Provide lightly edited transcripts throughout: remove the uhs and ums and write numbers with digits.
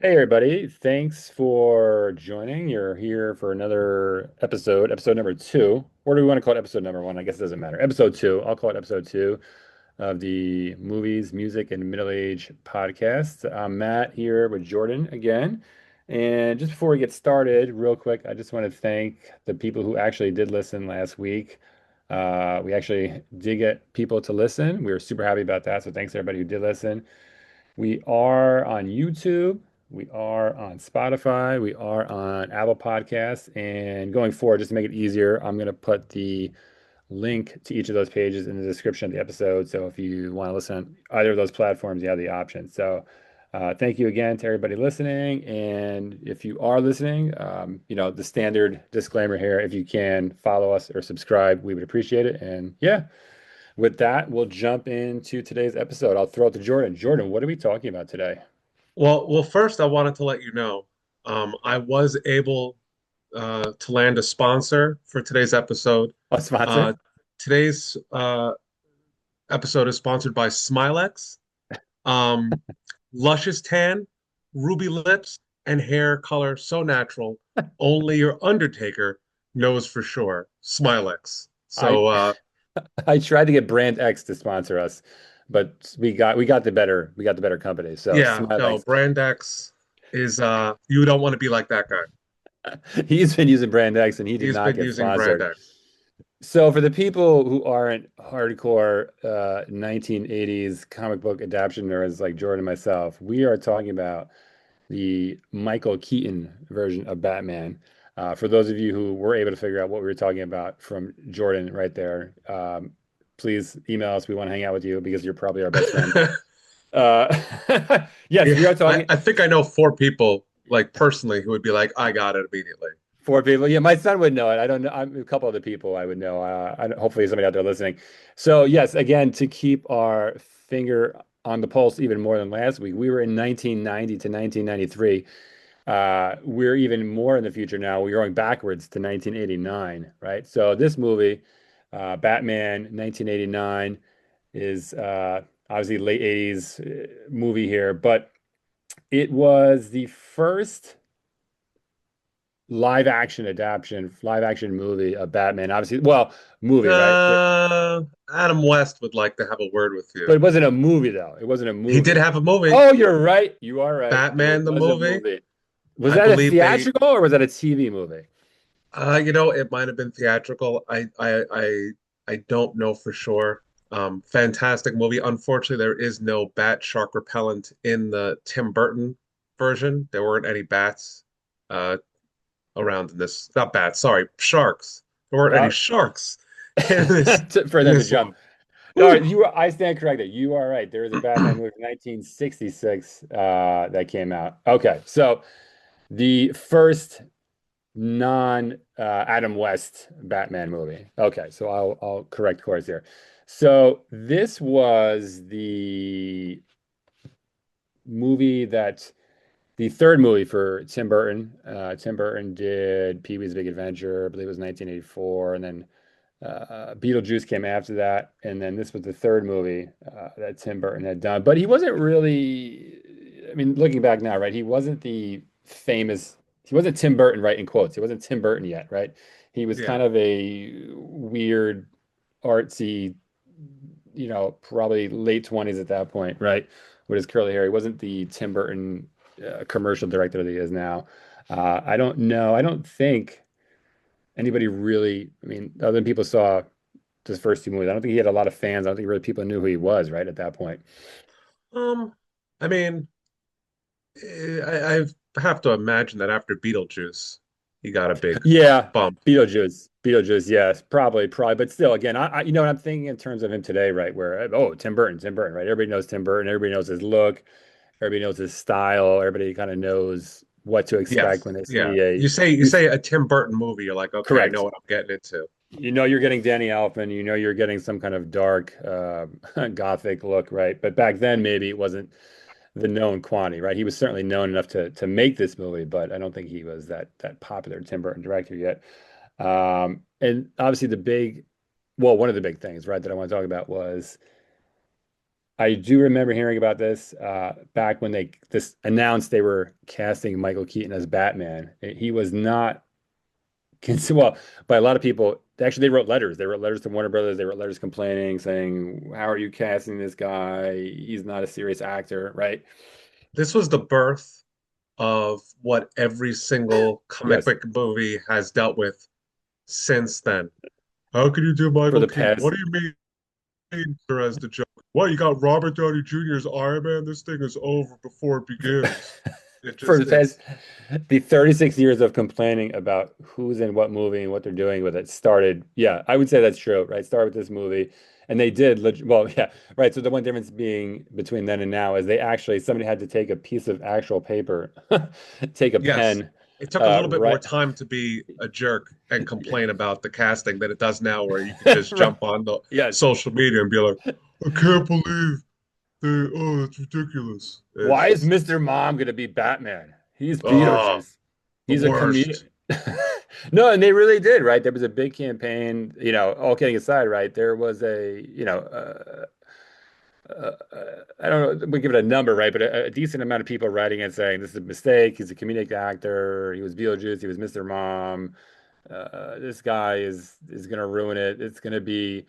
Hey everybody, thanks for joining. You're here for another episode number two. Or do we want to call it episode number one? I guess it doesn't matter. Episode two. I'll call it episode two of the Movies, Music, and Middle Age podcast. I'm Matt here with Jordan again. And just before we get started, real quick, I just want to thank the people who actually did listen last week. We actually did get people to listen. We were super happy about that. So thanks to everybody who did listen. We are on YouTube. We are on Spotify. We are on Apple Podcasts. And going forward, just to make it easier, I'm going to put the link to each of those pages in the description of the episode. So if you want to listen on either of those platforms, you have the option. So thank you again to everybody listening. And if you are listening, the standard disclaimer here, if you can follow us or subscribe, we would appreciate it. And yeah, with that, we'll jump into today's episode. I'll throw it to Jordan. Jordan, what are we talking about today? Well, first I wanted to let you know, I was able to land a sponsor for today's episode. A sponsor? Uh, today's episode is sponsored by Smilex. Um, luscious tan, ruby lips, and hair color so natural, only your Undertaker knows for sure. Smilex. I So I tried to get Brand X to sponsor us, but we got the better company. So yeah, no, Smilex, Brand X is you don't want to be like that guy. he's been using Brand X and he did He's not been get using Brand sponsored. X. So for the people who aren't hardcore 1980s comic book adaption nerds like Jordan and myself, we are talking about the Michael Keaton version of Batman. For those of you who were able to figure out what we were talking about from Jordan right there, please email us. We want to hang out with you because you're probably our best friend. Uh, yes, we Yeah, are I, talking I think I know four people like personally who would be like, I got it immediately. four people. Yeah, my son would know it. I don't know. I'm a couple other people I would know. Hopefully somebody out there listening. So yes, again, to keep our finger on the pulse even more than last week, we were in 1990 to 1993. We're even more in the future now. We're going backwards to 1989, right? So this movie, Batman 1989, is obviously late 80s movie here, but it was the first live action movie of Batman. Obviously, well, movie, right? Adam West would like to have a word with But you. it wasn't a movie though. It wasn't a He did movie. have a movie, Oh, you're right. You are right. It Batman the was a movie. movie. Was I that a believe they, theatrical or was that a TV movie? it might have been theatrical. I don't know for sure. Fantastic movie. Unfortunately, there is no bat shark repellent in the Tim Burton version. There weren't any bats uh, around in this. Not bats, sorry, sharks. There weren't any Uh, sharks in this for in them to this jump. one. All right, Whew. I stand corrected. You are right. There is a Batman movie from 1966 that came out. Okay, so the first non Adam West Batman movie. Okay, so I'll correct course here. So this was the third movie for Tim Burton. Tim Burton did Pee-wee's Big Adventure, I believe it was 1984, and then Beetlejuice came after that, and then this was the third movie that Tim Burton had done. But he wasn't really, I mean, looking back now, right? He wasn't Tim Burton, right? In quotes, he wasn't Tim Burton yet, right? He was Yeah. kind of a weird, artsy, probably late 20s at that point, right? With his curly hair. He wasn't the Tim Burton commercial director that he is now. I don't know. I don't think anybody really, I mean, other than people saw his first two movies, I don't think he had a lot of fans. I don't think really people knew who he was, right, at that point. Um, I mean, I have to imagine that after Beetlejuice, he got a big Yeah, bump. Beetlejuice, yes, probably, but still, again, you know what I'm thinking in terms of him today, right? Where Tim Burton, right? Everybody knows Tim Burton, everybody knows his look, everybody knows his style, everybody kind of knows what to expect Yes. when they Yeah. see a You say a Tim Burton movie, you're like, okay, I know correct. what I'm getting into. You know you're getting Danny Elfman, you know you're getting some kind of dark gothic look, right? But back then maybe it wasn't the known quantity, right? He was certainly known enough to make this movie, but I don't think he was that popular Tim Burton director yet. And obviously one of the big things, right, that I want to talk about was I do remember hearing about this back when they this announced they were casting Michael Keaton as Batman. He was not well, by a lot of people. Actually, they wrote letters. They wrote letters to Warner Brothers. They wrote letters complaining, saying, "How are you casting this guy? He's not a serious actor, right?" This was the birth of what every single comic Yes, book movie has dealt with since then. How can you do for Michael the Keaton? What past do you mean as the joke? What, you got Robert Downey Jr.'s Iron Man? This thing is over before it begins. It for just the past it's the 36 years of complaining about who's in what movie and what they're doing with it started. Yeah, I would say that's true, right? Started with this movie. And they did, well, yeah, right. So the one difference being between then and now is they actually, somebody had to take a piece of actual paper, take a yes. pen, It took a little bit more right, time to be a jerk and complain about the casting than it does now, where you can just right. jump on the Yes. social media and be like, I can't believe they, oh, it's ridiculous. It's Why is just, Mr. Mom going to be Batman? He's oh, Beetlejuice. the He's a comedian. worst. No, and they really did, right? There was a big campaign, all kidding aside, right? There was I don't know, we give it a number, right? But a decent amount of people writing and saying this is a mistake. He's a comedic actor. He was Beetlejuice. He was Mr. Mom. This guy is going to ruin it. It's going to be,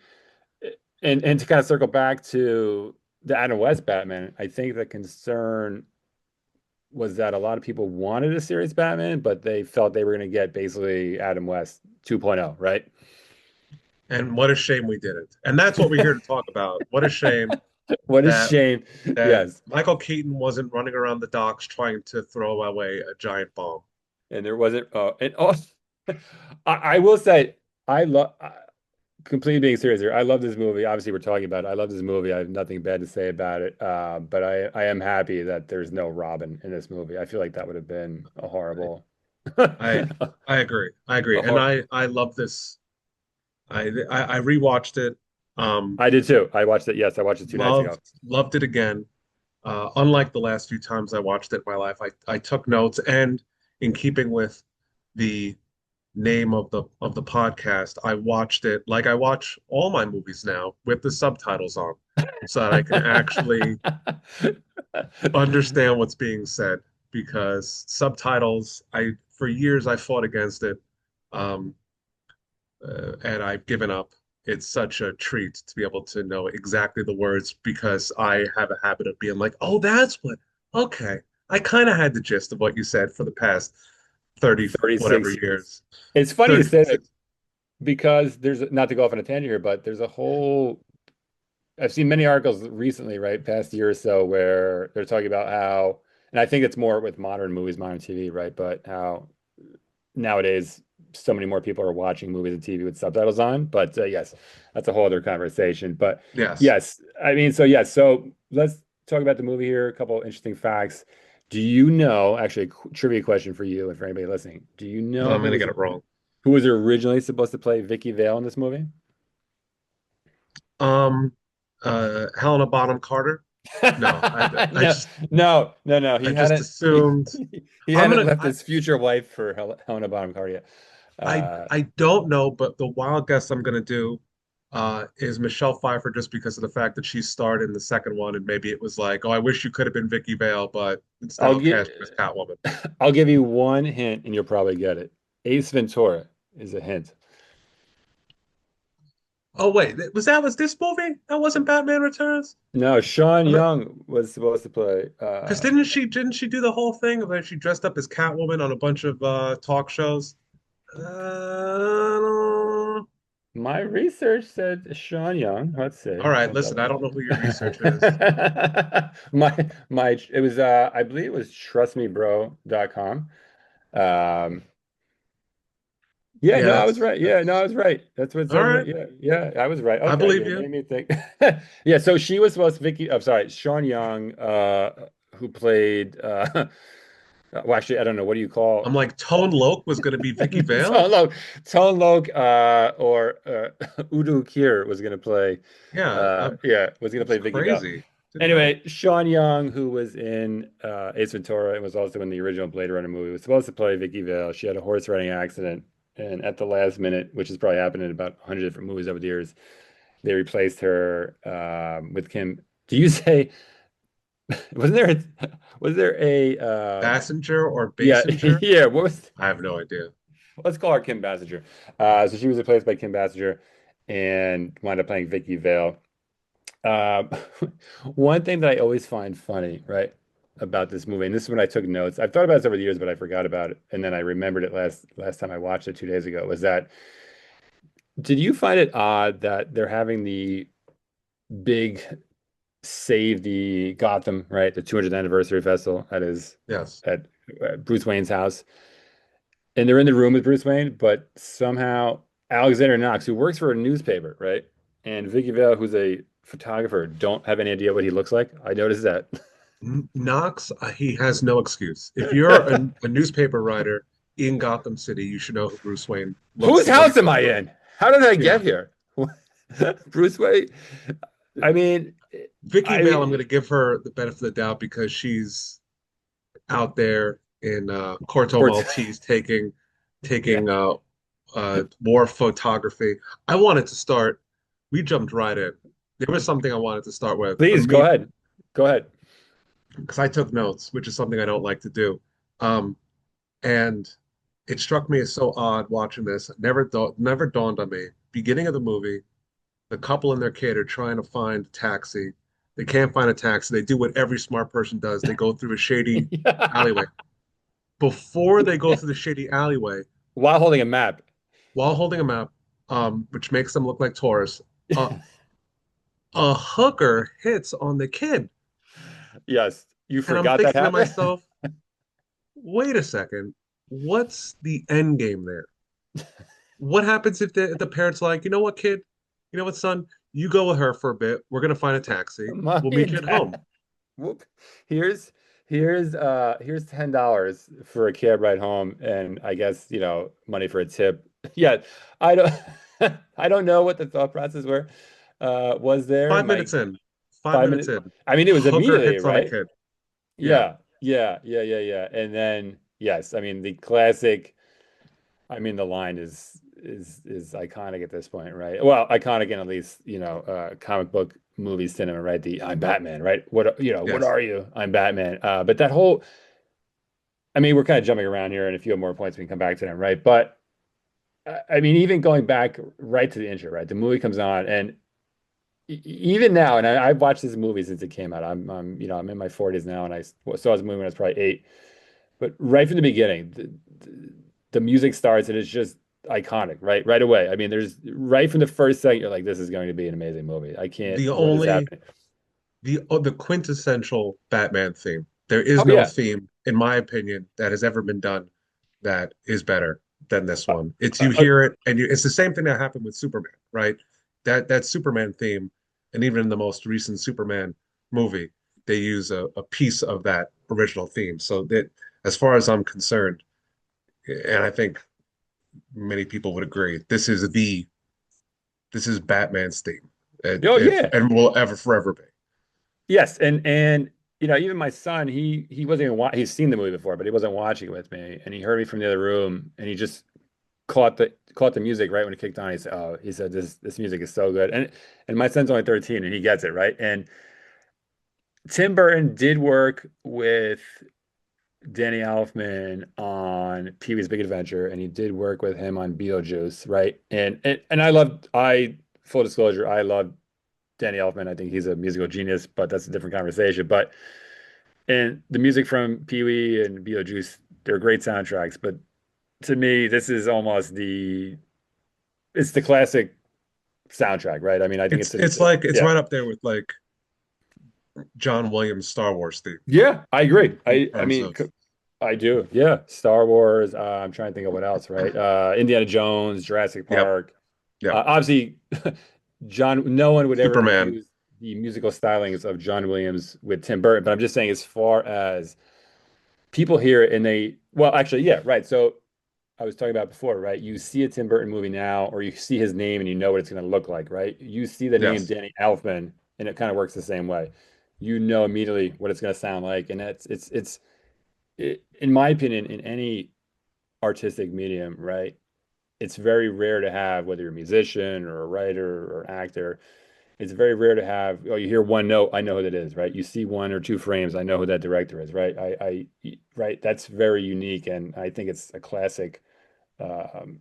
and to kind of circle back to the Adam West Batman, I think the concern was that a lot of people wanted a serious Batman, but they felt they were going to get basically Adam West 2.0, right? And what a shame we didn't. And that's what we're here to talk about. What a shame What a that shame. that Yes. Michael Keaton wasn't running around the docks trying to throw away a giant bomb. And there wasn't, and also, I will say, I love, completely being serious here. I love this movie. Obviously, we're talking about it. I love this movie. I have nothing bad to say about it. But I am happy that there's no Robin in this movie. I feel like that would have been a horrible, I I agree. I agree. a And hor I love this. I rewatched it. Um, I did too. I watched it. Yes, I watched it 2 nights ago. loved it again. Unlike the last few times I watched it in my life, I took notes, and in keeping with the name of the podcast, I watched it like I watch all my movies now with the subtitles on, so that I can actually understand what's being said. Because subtitles, I for years I fought against it, um, and I've given up. It's such a treat to be able to know exactly the words, because I have a habit of being like, oh, that's what, okay. I kind of had the gist of what you said for the past 30 whatever 36 years. years. It's funny you say that 36. because there's not to go off on a tangent here, but there's a whole I've seen many articles recently, right, past year or so, where they're talking about how, and I think it's more with modern movies, modern TV, right, but how nowadays so many more people are watching movies and TV with subtitles on. But yes, that's a whole other conversation. But Yes. yes, I mean, so yes, so let's talk about the movie here. A couple interesting facts. Do you know, actually, a trivia question for you and for anybody listening? Do you Oh, know I'm gonna get it wrong. who was originally supposed to play Vicky Vale in this movie? Um, Helena Bonham Carter. No, I No, just no. I He just hadn't assumed. he I'm hadn't gonna left his future wife for Helena Bonham Carter yet. I don't know, but the wild guess I'm gonna do is Michelle Pfeiffer, just because of the fact that she starred in the second one, and maybe it was like, oh, I wish you could have been Vicky Vale, but instead I'll I'll give cast you as Catwoman. I'll give you one hint and you'll probably get it. Ace Ventura is a hint. Oh wait, was this movie? That wasn't Batman Returns? No, Sean I'm Young was supposed to play. Because didn't she do the whole thing where she dressed up as Catwoman on a bunch of talk shows? My research said Sean Young. Let's see. All right, I'll listen, double I don't know who your research is. my it was I believe it was trustmebro.com. Um yeah, Yeah, no, I was right. Yeah, no, I was right. That's what it all says. right. Yeah, yeah, I was right. I Okay, believe yeah, you. made me think. Yeah, so she was supposed to Vicky, I'm sorry, Sean Young, who played well actually I don't know, what do you call I'm like, Tone Loc was going to be Vicky Vale? Tone Loc, Tone Loc, or Udo Kier was gonna play Yeah, was gonna that's play Vicky Vale. crazy. Didn't know. Anyway, Sean Young, who was in Ace Ventura and was also in the original Blade Runner movie, was supposed to play Vicky Vale. She had a horse riding accident, and at the last minute, which has probably happened in about 100 different movies over the years, they replaced her with Kim. Do you say wasn't there was there a Passenger or yeah, Bassinger? yeah, what was I have no idea. let's call her Kim Basinger. So she was replaced by Kim Basinger and wound up playing Vicky Vale. Uh, one thing that I always find funny, right, about this movie, and this is when I took notes. I've thought about this over the years, but I forgot about it, and then I remembered it last time I watched it 2 days ago. Was that did you find it odd that they're having the big save the Gotham, right, the 200th anniversary festival Yes. at Bruce Wayne's house, and they're in the room with Bruce Wayne, but somehow Alexander Knox, who works for a newspaper, right, and Vicky Vale, who's a photographer, don't have any idea what he looks like. I noticed that. Knox, he has no excuse. If you're a newspaper writer in Gotham City, you should know who Bruce Wayne looks Whose and what he house am goes I through. in? How did I Yeah. get here? Bruce Wayne. I mean, Vicky Vale, I'm I going to give her the benefit of the doubt because she's out there in Corto courts. Maltese Yeah. taking war photography. I wanted to start. We jumped right in. There was something I wanted to start with Please go immediately ahead. Go ahead. because I took notes, which is something I don't like to do. Um, and it struck me as so odd watching this. Never dawned on me. Beginning of the movie, the couple and their kid are trying to find a taxi. They can't find a taxi. They do what every smart person does. They go through a shady Yeah. alleyway. Before they go through the shady alleyway, While holding a map. while holding a map, which makes them look like tourists, uh, a hooker hits on the kid. Yes. You And I'm forgot that thinking to happened? myself, wait a second, what's the end game there? What happens if the parents are like, you know what, kid? You know what, son? You go with her for a bit. We're gonna find a taxi. We'll Mommy meet you and at home. dad. Whoop. Here's here's $10 for a cab ride home and I guess, money for a tip. Yeah, I don't I don't know what the thought process was there. 5 minutes in, five 5 minutes. minutes in, I mean, it was hooker immediately, hits on a right? kid. Yeah. Yeah. And then yes, I mean the classic. I mean the line is iconic at this point, right? Well, iconic in at least comic book movie cinema, right? The I'm Batman, right? What Yes. are you? I'm Batman. But that whole, I mean, we're kind of jumping around here, and if you have more points, we can come back to them, right? But I mean, even going back right to the intro, right? The movie comes on, and even now, and I've watched this movie since it came out. I'm in my 40s now, and I saw this movie when I was probably 8. But right from the beginning, the music starts, and it's just iconic, right? Right away. I mean, there's right from the first second, you're like, this is going to be an amazing movie. I can't. The What is only happening? the quintessential Batman theme. There is Oh no yeah. theme, in my opinion, that has ever been done that is better than this Uh, one. It's uh, you uh, hear it, and it's the same thing that happened with Superman, right? That Superman theme, and even in the most recent Superman movie, they use a piece of that original theme. So that, as far as I'm concerned, and I think many people would agree, this is Batman's theme, oh yeah. and will ever forever be. Yes, and even my son, he wasn't even he's seen the movie before, but he wasn't watching it with me, and he heard me from the other room, and he just caught the music right when it kicked on. He said this music is so good, and my son's only 13, and he gets it right. And Tim Burton did work with Danny Elfman on Pee-wee's Big Adventure, and he did work with him on Beetlejuice, right? And I full disclosure, I love Danny Elfman. I think he's a musical genius, but that's a different conversation. But and the music from Pee-wee and Beetlejuice, they're great soundtracks. But to me, this is almost it's the classic soundtrack, right? I mean, I think It's like it's yeah. right up there with like John Williams' Star Wars theme Yeah, I agree. in I terms mean, of I do. Yeah, Star Wars. I'm trying to think of what else, right? Indiana Jones, Jurassic yep, Park. yep. Obviously, John. No one would ever Superman. confuse the musical stylings of John Williams with Tim Burton. But I'm just saying, as far as people hear it and well, actually, yeah, right. So I was talking about before, right? You see a Tim Burton movie now, or you see his name and you know what it's going to look like, right? You see the name Yes. Danny Elfman, and it kind of works the same way. You know immediately what it's going to sound like, and in my opinion, in any artistic medium, right? It's very rare to have, whether you're a musician or a writer or an actor, it's very rare to have, oh, you hear one note, I know who that is, right? You see one or two frames, I know who that director is, right? Right. That's very unique, and I think it's a um,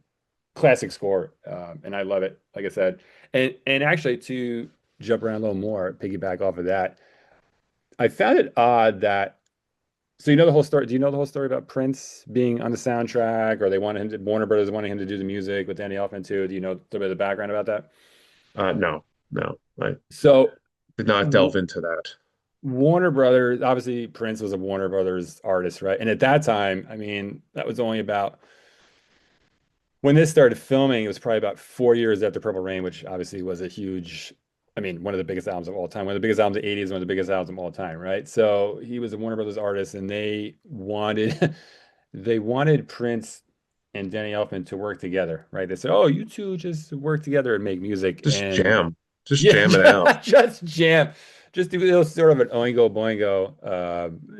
classic score, and I love it. Like I said, and actually to jump around a little more, piggyback off of that, I found it odd that. So you know the whole story. Do you know the whole story about Prince being on the soundtrack, or they wanted him to, Warner Brothers wanting him to do the music with Danny Elfman too? Do you know a little bit of the background about that? No, no, I So did not delve W into that. Warner Brothers, obviously Prince was a Warner Brothers artist, right? And at that time, I mean, that was only about when this started filming, it was probably about 4 years after Purple Rain, which obviously was a huge, I mean, one of the biggest albums of all time, one of the biggest albums of the 80s, one of the biggest albums of all time, right? So he was a Warner Brothers artist, and they wanted they wanted Prince and Danny Elfman to work together, right? They said, "Oh, you two just work together and make music." Just And jam, just yeah, jam it out. just jam. Just do a little sort of an Oingo Boingo,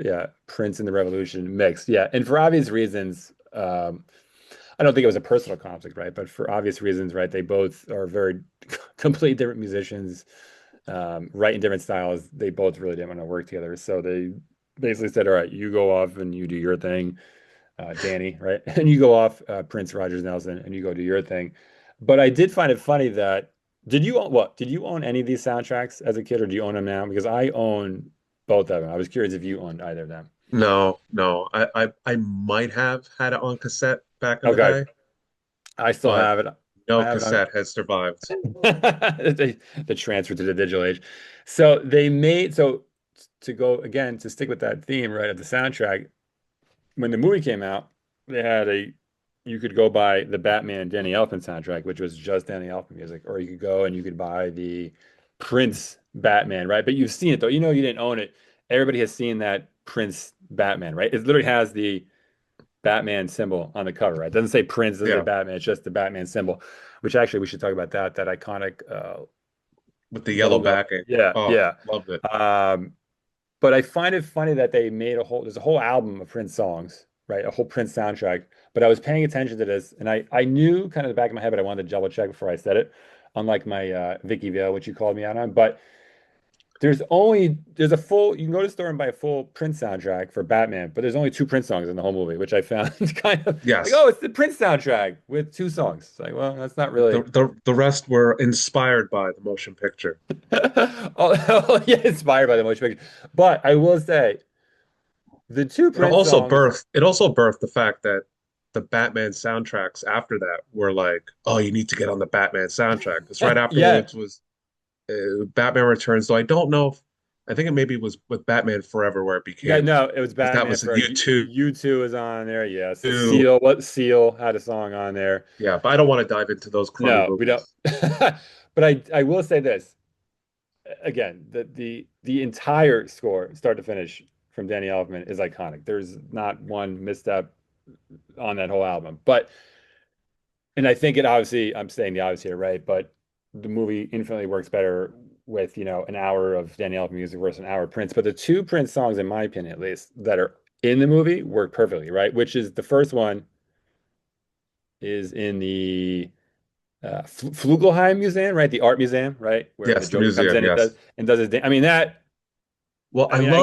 yeah, Prince and the Revolution mix. Yeah. And for obvious reasons, I don't think it was a personal conflict, right? But for obvious reasons, right? They both are very completely different musicians, write in different styles. They both really didn't want to work together. So they basically said, all right, you go off and you do your thing, Danny, right? And you go off, Prince Rogers Nelson, and you go do your thing. But I did find it funny that did you own what? Did you own any of these soundtracks as a kid, or do you own them now? Because I own both of them. I was curious if you owned either of them. No, no, I might have had it on cassette back in the Okay, day, I still but have it. no I have it on cassette has survived. the transfer to the digital age. So they made so to go again to stick with that theme, right, of the soundtrack. When the movie came out, they had a you could go buy the Batman Danny Elfman soundtrack, which was just Danny Elfman music, or you could go and you could buy the Prince Batman, right? But you've seen it though. You know you didn't own it. Everybody has seen that Prince Batman, right? It literally has the Batman symbol on the cover, right? It doesn't say Prince, it doesn't say Yeah, Batman, it's just the Batman symbol, which actually we should talk about that iconic with the yellow logo. backing. Yeah, Oh, yeah. loved it. Um, but I find it funny that they made there's a whole album of Prince songs, right? A whole Prince soundtrack. But I was paying attention to this, and I knew kind of the back of my head, but I wanted to double check before I said it, unlike my Vicky Vale, which you called me out on. But there's a full you can go to the store and buy a full Prince soundtrack for Batman, but there's only two Prince songs in the whole movie, which I found kind of like, Yes, oh, it's the Prince soundtrack with two songs. It's like, well, that's not really the rest were inspired by the motion picture. yeah, inspired by the motion picture. But I will say the two Prince songs, It also birthed the fact that the Batman soundtracks after that were like, oh, you need to get on the Batman soundtrack. Because right yeah, afterwards was Batman Returns. So I don't know if I think it maybe was with Batman Forever where it yeah, became no, it was because that Batman was a for U2. U2 is on there. Yes, Seal had a song on there. Yeah, but I don't want to dive into those crummy No, we don't. movies. But I will say this again, the entire score, start to finish, from Danny Elfman is iconic. There's not one misstep on that whole album. But and I think it obviously, I'm saying the obvious here, right? But the movie infinitely works better with, an hour of Danny Elfman music versus an hour of Prince. But the two Prince songs, in my opinion, at least, that are in the movie work perfectly, right? Which is the first one is in the Flugelheim Museum, right? The art museum, right? Where the Yes, the Joker comes museum, in and yes. does his I mean that Well, I mean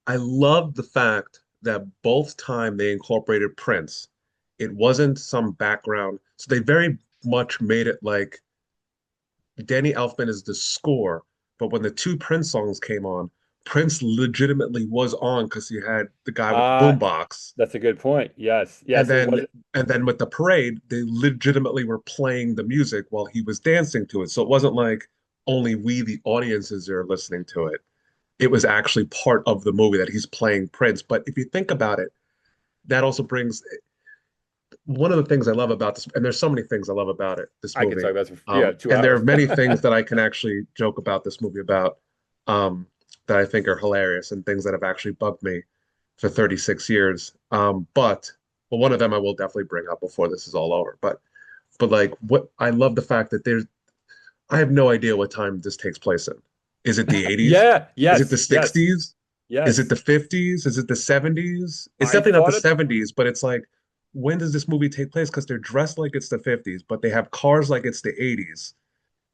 I I loved the fact that both time they incorporated Prince, it wasn't some background. So they very much made it like Danny Elfman is the score, but when the two Prince songs came on, Prince legitimately was on because he had the guy with the uh boombox. that's a good point. Yes. And Yes, it then was. and then with the parade, they legitimately were playing the music while he was dancing to it. So it wasn't like only we, the audiences, are listening to it. It was actually part of the movie that he's playing Prince. But if you think about it, that also brings one of the things I love about this, and there's so many things I love about it, this I could movie. talk about this for, yeah, two And there are hours. many things that I can actually joke about this movie about that I think are hilarious and things that have actually bugged me for 36 years. Well, one of them I will definitely bring up before this is all over. But like what I love the fact that I have no idea what time this takes place in. Is it the 80s? Yeah, Is it the yes, yes, 60s? Is it yes. the 50s? Is it the 70s? It's I definitely not the thought it 70s, but it's like, when does this movie take place? Because they're dressed like it's the 50s, but they have cars like it's the 80s.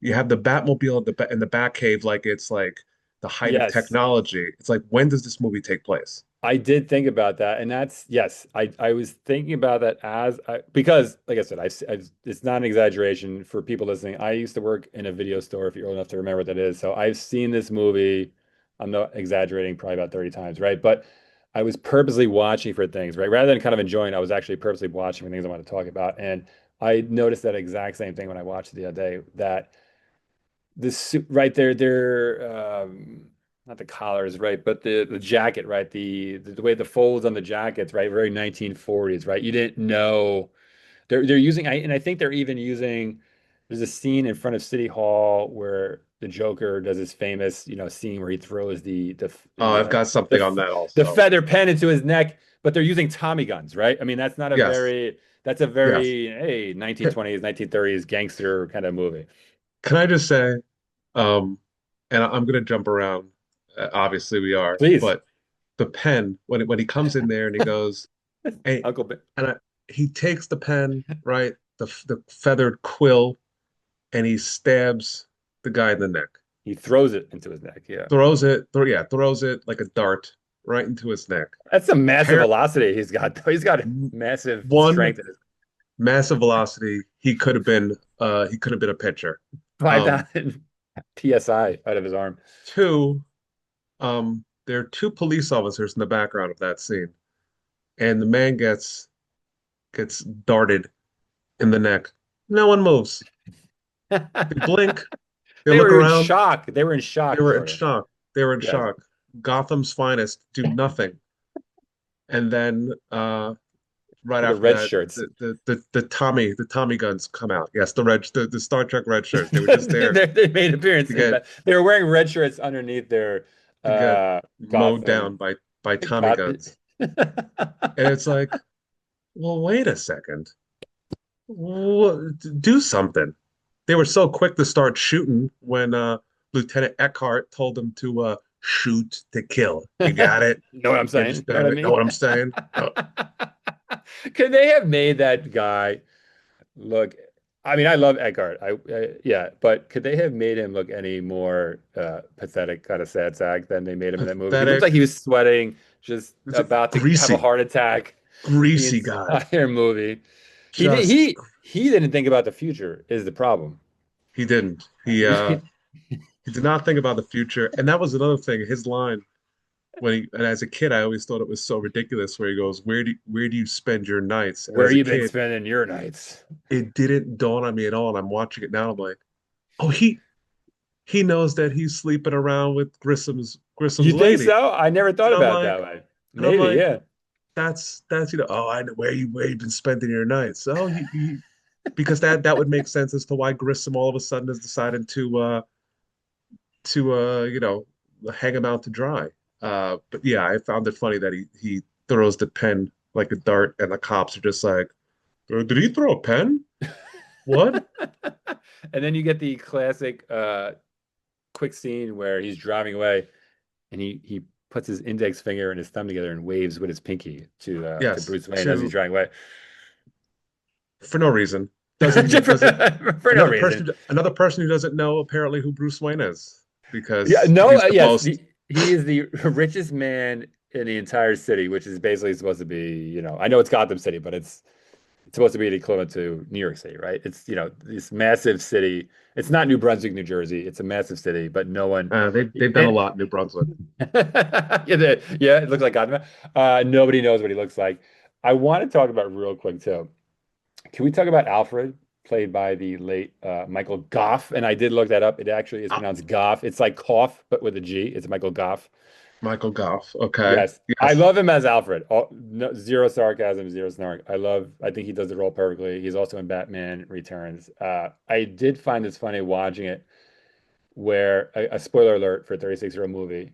You have the Batmobile in the Batcave, like it's like the height of Yes. technology. It's like, when does this movie take place? I did think about that, and that's yes. I was thinking about that because, like I said, it's not an exaggeration for people listening. I used to work in a video store, if you're old enough to remember what that is. So I've seen this movie. I'm not exaggerating, probably about 30 times, right? But I was purposely watching for things, right? Rather than kind of enjoying, I was actually purposely watching for things I want to talk about, and I noticed that exact same thing when I watched it the other day. That the suit right there, they're not the collars, right, but the jacket, right, the way the folds on the jackets, right, very 1940s, right. You didn't know they're using, and I think they're even using. There's a scene in front of City Hall where the Joker does his famous, scene where he throws Oh, I've got something on the that the also. feather pen into his neck, but they're using Tommy guns, right? I mean, Yes, that's a yes. very, hey, 1920s, 1930s gangster kind of movie. Can I just say, um, and I'm gonna jump around. Obviously, we are, Please. but the pen when he comes in there and he goes, hey, Uncle Ben. and he takes the pen, right, the feathered quill, and he stabs the guy in the neck. He throws it into his neck. Yeah. Throws it like a dart right into his neck. That's a massive Pair velocity he's got, though. He's got massive one strength in his massive velocity. He could have been a pitcher. Um, 5,000 PSI out of his arm. two, there are two police officers in the background of that scene, and the man gets darted in the neck. No one moves. They blink, they They look were in around, shock. They were in they shock, were in sort of. shock. They were in Yes. shock. Gotham's finest do nothing. And then right The after red that, shirts. the Tommy guns come out. Yes, the Star Trek red shirts. They were just there They made to appearances. get They were wearing red shirts underneath their to get mowed Gotham. down by Tommy Got guns. And it's like, well, wait a second. Do something. They were so quick to start shooting when Lieutenant Eckhart told them to shoot to kill. You got it? Know what I'm You saying? Know what understand I it? Know mean? what I'm saying? Could they have made that guy look? I mean, I love Eckhart. Yeah, but could they have made him look any more pathetic, kind of sad sack than they made him in that movie? He looked like Pathetic. he was sweating, just It's a about to have a greasy, heart attack the greasy guy. entire movie. He did, Just he didn't think about the future is the problem. he didn't. He did not think about the future. And that was another thing. His line and as a kid, I always thought it was so ridiculous where he goes, where do you spend your nights? And Where as a you been kid, spending your nights? it didn't dawn on me at all. And I'm watching it now. I'm like, oh, he knows that he's sleeping around with You Grissom's think lady. so? I never thought And I'm about it like, that way. and I'm Maybe, like, yeah. that's oh, I know where you been spending your nights. Oh, because that would make sense as to why Grissom all of a sudden has decided to hang him out to dry. But yeah, I found it funny that he throws the pen like a dart, and the cops are just like, did he throw a pen? What? And then you get the classic quick scene where he's driving away and he puts his index finger and his thumb together and waves with his pinky to Yes, Bruce Wayne as he's to driving away. for no reason. Doesn't For no reason. another person who doesn't know apparently who Bruce Wayne is Yeah, because no, he's the yes, most he is the richest man in the entire city, which is basically supposed to be, I know it's Gotham City, but it's supposed to be the equivalent to New York City, right? It's, this massive city. It's not New Brunswick, New Jersey. It's a massive city, but no one. they've done a And, lot in New Brunswick. yeah, it looks like Gotham. Nobody knows what he looks like. I want to talk about real quick too. Can we talk about Alfred, played by the late Michael Goff? And I did look that up. It actually is Ah, pronounced Goff. It's like cough, but with a G. It's Michael Goff. Michael Goff. Okay. Yes, I Yes. love him as Alfred. No, zero sarcasm, zero snark. I think he does the role perfectly. He's also in Batman Returns. I did find this funny watching it, where a spoiler alert for a 36-year-old movie.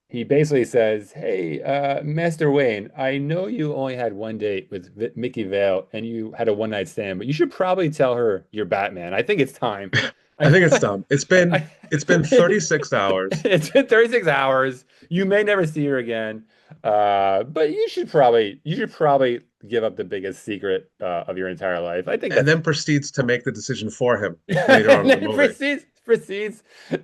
He basically says, "Hey, Master Wayne, I know you only had one date with Mickey Vale and you had a one night stand, but you should probably tell her you're Batman. I think it's time." I I, think it's done. I, It's been 36 hours. it's been 36 hours. You may never see her again. But you should probably give up the biggest secret of your entire life. I think And that's then proceeds to make the decision for him later on and in the then movie. proceeds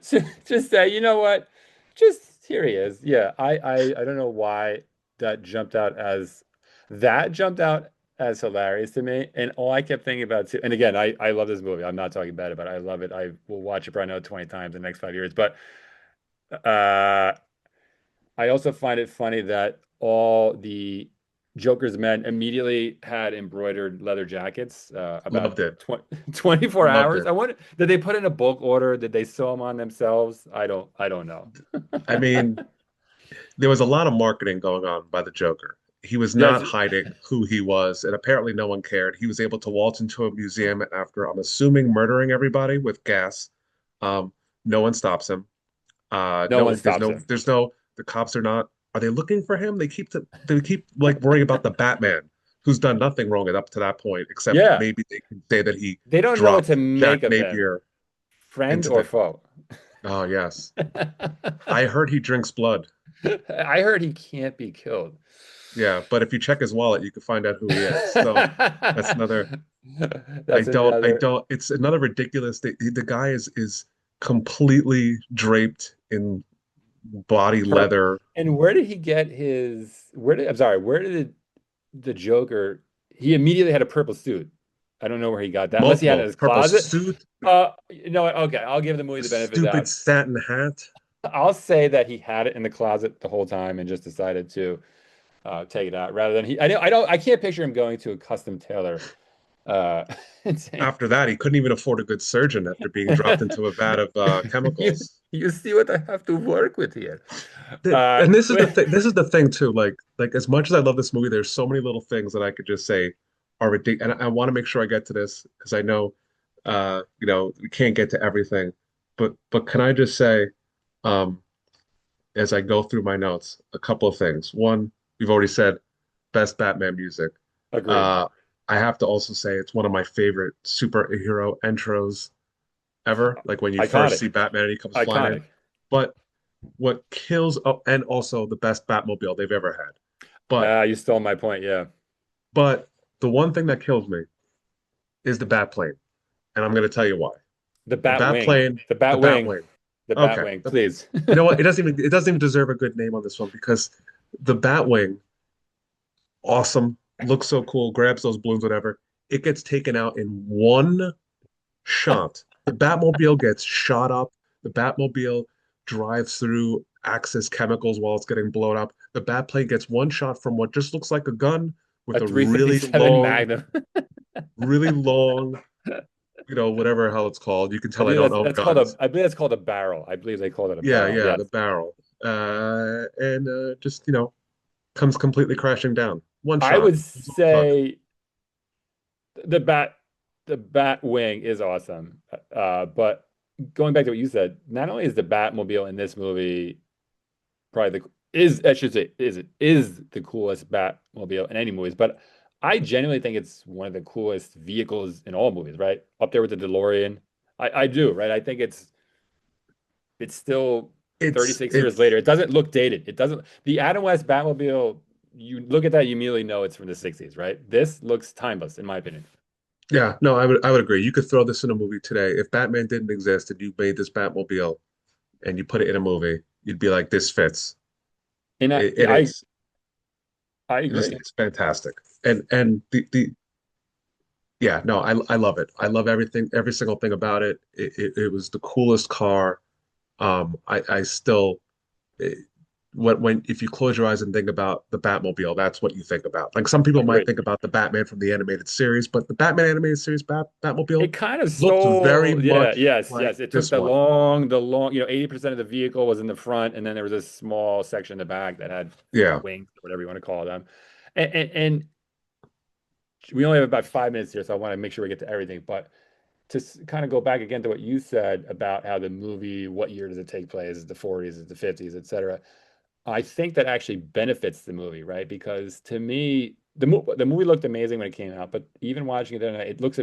to just say, you know what? Just here he is. Yeah, I don't know why that jumped out as that jumped out as hilarious to me. And all I kept thinking about too, and again, I love this movie. I'm not talking bad about it. I love it. I will watch it probably another 20 times in the next 5 years. But uh I also find it funny that all the Joker's men immediately had embroidered leather jackets about Loved it. 20, 24 Loved hours. it. I wonder, did they put in a bulk order? Did they sew them on themselves? I don't know. I mean, there was a lot of marketing going on by the Joker. He was Yes, not hiding who he was, and apparently no one cared. He was able to waltz into a museum after, I'm assuming, murdering everybody with gas. Um, no one stops him. no No, one stops him. the cops are not. Are they looking for him? They keep like worrying about the Batman, who's done nothing wrong up to that point, except Yeah, maybe they can say that he they don't know what to dropped make Jack of him, Napier friend into or the. foe. Oh yes, I heard he drinks blood. I heard he can't be killed. Yeah, but if you check his wallet, you can find out who he is. So that's another. That's I another. don't. It's another ridiculous. The guy is completely draped in body Purple. leather. And where did he get his? I'm sorry. Where did the Joker? He immediately had a purple suit. I don't know where he got that, unless he had it in Multiple his purple closet. suit, You know what? Okay, I'll give the movie a the benefit of the stupid doubt. satin hat. I'll say that he had it in the closet the whole time and just decided to take it out rather than he. I can't picture him going to a custom tailor. And saying, After that, he couldn't even afford a good surgeon after being dropped into a vat of you chemicals. you see what I have to work with here. And this is the But thing. This is the thing too. Like as much as I love this movie, there's so many little things that I could just say are ridiculous. And I want to make sure I get to this because I know, we can't get to everything. But can I just say, um, as I go through my notes, a couple of things. One, we've already said best Batman music. agreed. Uh, I have to also say it's one of my favorite superhero intros ever. Like when you first Iconic. see Batman and he comes flying in. Iconic. But what kills, oh, and also the best Batmobile they've ever had. But You stole my point. Yeah. but the one thing that kills me is the Batplane, and I'm going to tell you why. The The bat wing. Batplane, The the bat wing. Batwing. The bat Okay, wing, please. you know what? It doesn't even deserve a good name on this one because the Batwing, awesome, looks so cool, grabs those balloons, whatever. It gets taken out in one shot. The Batmobile gets shot up. The Batmobile drives through Axis chemicals while it's getting blown up. The Batplane gets one shot from what just looks like a gun A with a 357 Magnum. really long, whatever the hell it's called. You can I tell I believe don't that's own that's called a guns. I believe that's called a barrel. I believe they called it a Yeah, barrel. yeah, the Yes. barrel. And just, comes completely crashing down. One I shot. would That's all it took. say the bat the bat wing is awesome. But going back to what you said, not only is the Batmobile in this movie probably the is I should say is the coolest Batmobile in any movies, but I genuinely think it's one of the coolest vehicles in all movies, right? Up there with the DeLorean. I do, right? I think it's still It's 36 years it's later. It doesn't look dated. It doesn't the Adam West Batmobile, you look at that, you immediately know it's from the 60s, right? This looks timeless, in my opinion. Yeah, no, I would agree. You could throw this in a movie today. If Batman didn't exist and you made this Batmobile and you put it in a movie, you'd be like, this fits. And I It, yeah, it is I it is agree. it's fantastic. And the yeah, no, I love it. I love everything, every single thing about it. It was the coolest car. I still it, when if you close your eyes and think about the Batmobile, that's what you think about. Like some people might Agreed. think about the Batman from the animated series, but the Batman animated series Batmobile It kind of looks very stole, yeah, much yes, like yes. It took this one. the long, 80% of the vehicle was in the front, and then there was this small section in the back that had Yeah. wings, or whatever you want to call them. And we only have about 5 minutes here, so I want to make sure we get to everything. But to kind of go back again to what you said about how the movie, what year does it take place? Is it the 40s, is it the 50s, et cetera? I think that actually benefits the movie, right? Because to me, the movie looked amazing when it came out, but even watching it then, it looks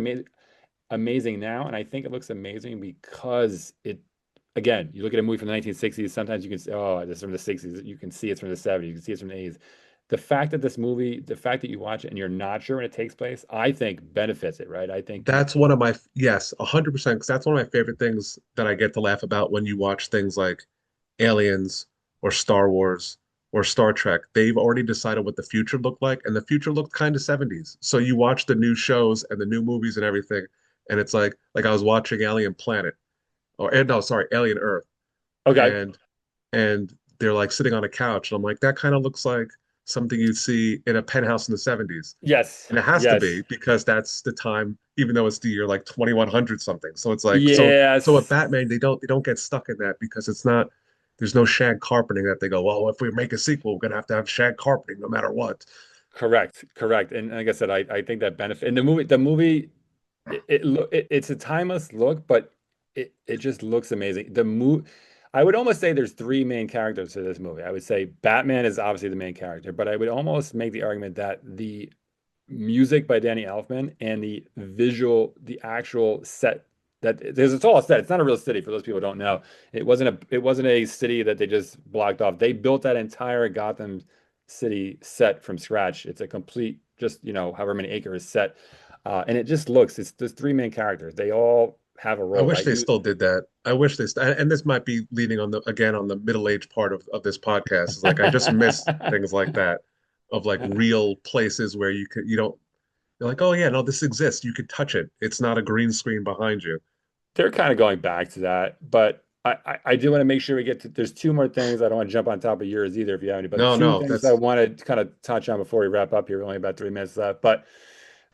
amazing now, and I think it looks amazing because it again, you look at a movie from the 1960s, sometimes you can say, oh, this is from the 60s. You can see it's from the 70s. You can see it's from the 80s. The fact that this movie, the fact that you watch it and you're not sure when it takes place, I think benefits it, right? I think That's one of my, yes, 100%, because that's one of my favorite things that I get to laugh about when you watch things like Aliens or Star Wars or Star Trek. They've already decided what the future looked like, and the future looked kind of 70s. So you watch the new shows and the new movies and everything, and it's like I was watching Alien Planet, or no, sorry, Alien Earth, okay, and and they're like sitting on a couch, and I'm like, that kind of looks like something you'd see in a penthouse in the 70s. yes, And it has to yes, be because that's the time, even though it's the year like 2100 something. So it's like so with yes, Batman, they don't get stuck in that because it's not there's no shag carpeting that they go, well, if we make a sequel, we're gonna have to have shag carpeting no matter what. correct, correct. And like I said, I think that benefit and the movie, it's a timeless look, but it just looks amazing. I would almost say there's three main characters to this movie. I would say Batman is obviously the main character, but I would almost make the argument that the music by Danny Elfman and the actual set that there's it's all a set. It's not a real city for those people who don't know. It wasn't a city that they just blocked off. They built that entire Gotham City set from scratch. It's a complete, just however many acres set, and it just looks. It's there's three main characters. They all have a I role, wish right? they still did that. I wish they and this might be leading on the again on the middle-aged part of this podcast. Is like I just miss things like that of like real places where you don't you're like, oh yeah, no, this exists. You could touch it. It's not a green screen behind you. They're kind of going back to that, but I do want to make sure we get to. There's two more things. I don't want to jump on top of yours either, if you have any. But the No, two no, things I that's want to kind of touch on before we wrap up here. We're only about 3 minutes left, but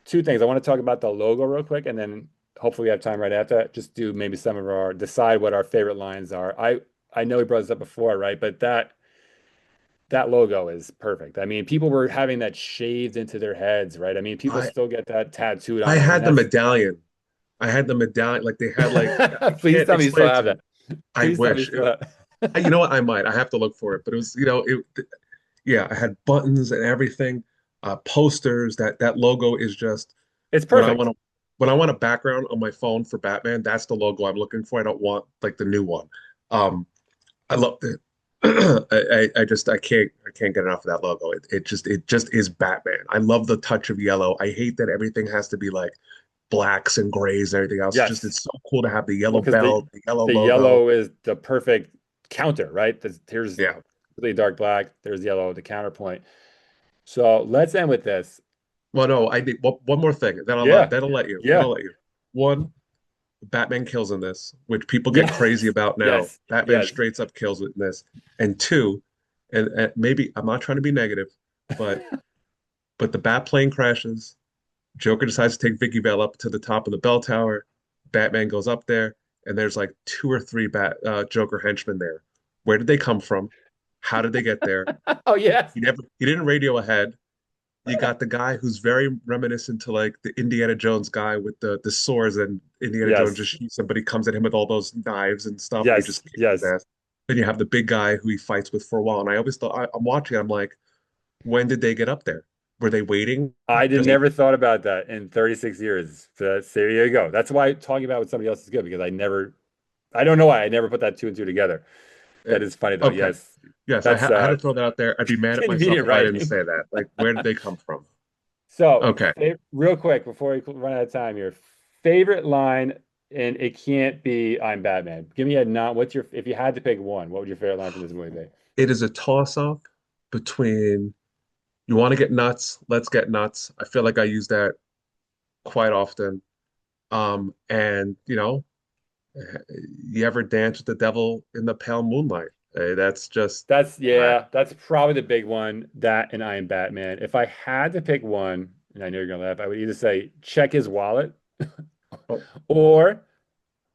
two things. I want to talk about the logo real quick, and then hopefully we have time right after that. Just do maybe some of our decide what our favorite lines are. I know we brought this up before, right? But that logo is perfect. I mean, people were having that shaved into their heads, right? I mean, people I still get that tattooed I on them, and had the that's. medallion. I had the medallion. Like they had like I Please can't tell me you explain still it have to that. you. I Please tell me you wish. still have. You know what? I might. I have to look for it. But it was, yeah, I had buttons and everything, posters. That logo is just It's when I perfect. want to when I want a background on my phone for Batman, that's the logo I'm looking for. I don't want like the new one. I love it. I can't get enough of that logo. It just is Batman. I love the touch of yellow. I hate that everything has to be like blacks and grays and everything else. Yes. It's so cool to have the yellow Well, because the belt, the yellow the logo. yellow is the perfect counter, right? Here's Yeah. really dark black. There's yellow, the counterpoint. So let's end with this. Well, no, I need one more thing. Then I'll Yeah. that'll let you. Then Yeah. I'll let you. One, Batman kills in this, which people get crazy Yes. about now. Yes. Batman Yes. straight up kills in this. And two, and maybe I'm not trying to be negative, but the bat plane crashes. Joker decides to take Vicky Vale up to the top of the bell tower. Batman goes up there, and there's like two or three Joker henchmen there. Where did they come from? How did they get there? Oh, yes. He didn't radio ahead. You got the guy who's very reminiscent to like the Indiana Jones guy with the swords, and Indiana Jones just Yes. shoots somebody comes at him with all those knives and stuff, and he Yes. just kicks his Yes. ass. Then you have the big guy who he fights with for a while, and I always thought I'm watching, I'm like, when did they get up there? Were they waiting? I did Just never thought about that in 36 years. So there you go. That's why talking about with somebody else is good because I don't know why I never put that two and two together. eh, That is funny though. okay. Yes. Yes, That's I had to throw that out there. I'd be mad at myself convenient if I didn't writing. say that. Like, where did they come from? So, Okay. real quick before we run out of time here, favorite line, and it can't be "I'm Batman." Give me a not. What's your if you had to pick one? What would your favorite line from this movie be? It is a toss-up between you want to get nuts, let's get nuts. I feel like I use that quite often. And you ever dance with the devil in the pale moonlight? That's just That's I, yeah, that's probably the big one. That and I am Batman. If I had to pick one, and I know you're gonna laugh, I would either say check his wallet oh, or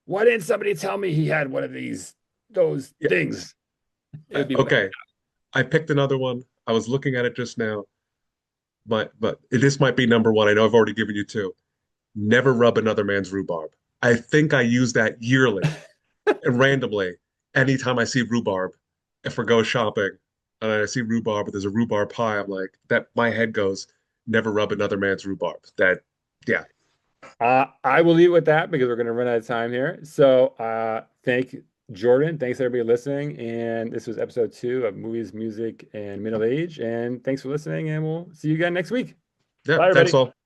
why didn't somebody tell me he had one of those yeah. things? It would be that. Okay. I picked another one. I was looking at it just now, but this might be number one. I know I've already given you two. Never rub another man's rhubarb. I think I use that yearly and randomly anytime I see rhubarb. If we go shopping and I see rhubarb, there's a rhubarb pie, I'm like, that my head goes, never rub another man's rhubarb. That, yeah. I will leave it with that because we're going to run out of time here. So, Jordan. Thanks everybody listening. And this was episode 2 of Movies, Music, and Middle Age. And thanks for listening. And we'll see you again next week. Yeah, Bye, thanks everybody. all.